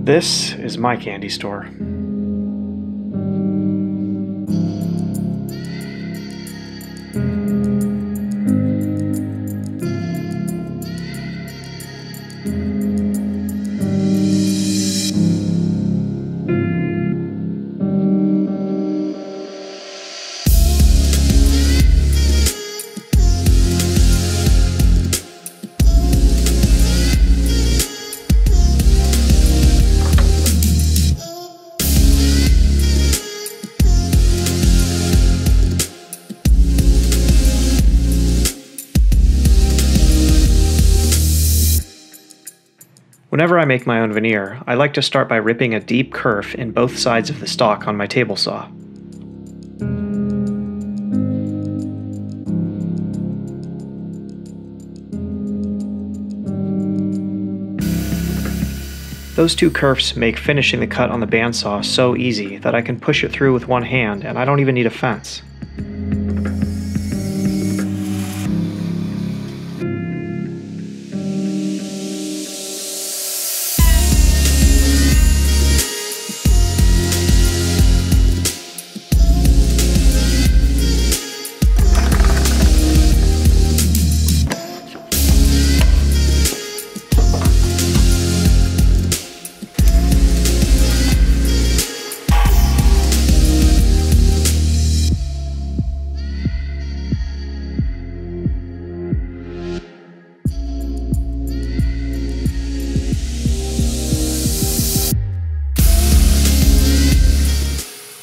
This is my candy store. Whenever I make my own veneer, I like to start by ripping a deep kerf in both sides of the stock on my table saw. Those two kerfs make finishing the cut on the bandsaw so easy that I can push it through with one hand and I don't even need a fence.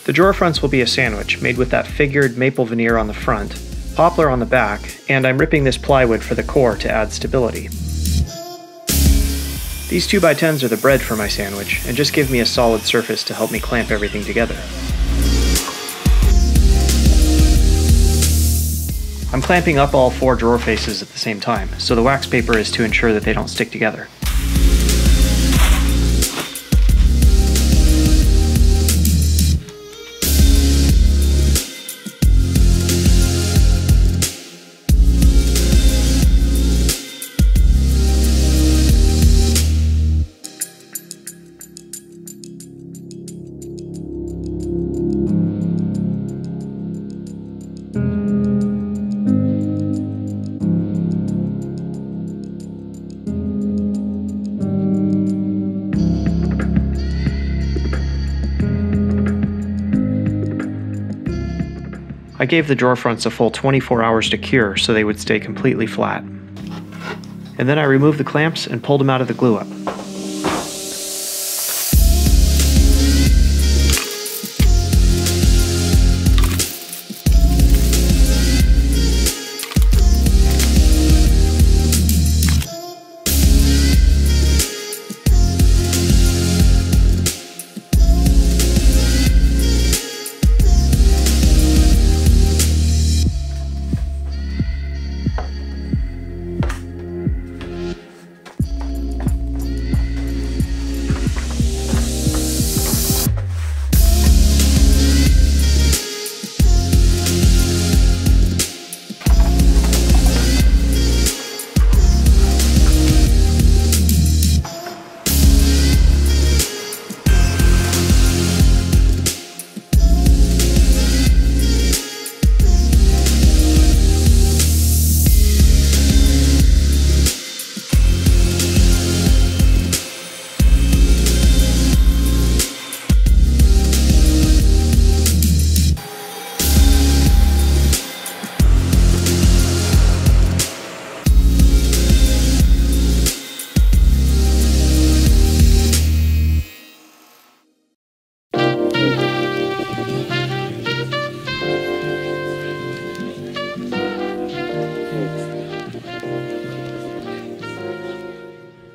The drawer fronts will be a sandwich made with that figured maple veneer on the front, poplar on the back, and I'm ripping this plywood for the core to add stability. These 2x10s are the bread for my sandwich and just give me a solid surface to help me clamp everything together. I'm clamping up all 4 drawer faces at the same time, so the wax paper is to ensure that they don't stick together. I gave the drawer fronts a full 24 hours to cure so they would stay completely flat. And then I removed the clamps and pulled them out of the glue-up.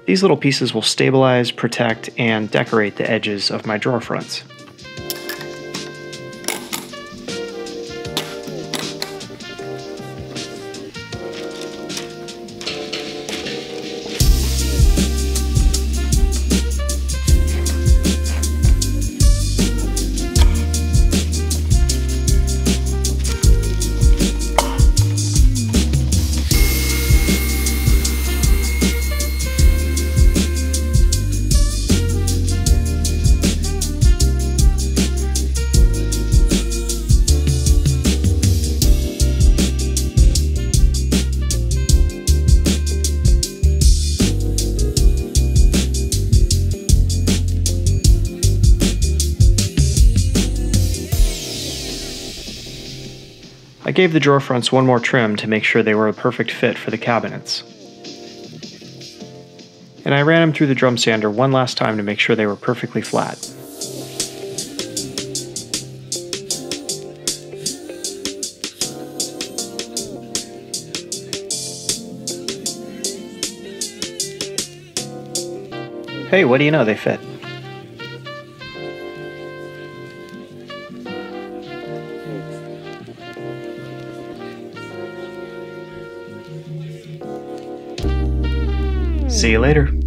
These little pieces will stabilize, protect, and decorate the edges of my drawer fronts. gave the drawer fronts one more trim to make sure they were a perfect fit for the cabinets. And I ran them through the drum sander one last time to make sure they were perfectly flat. Hey, what do you know, they fit. See you later.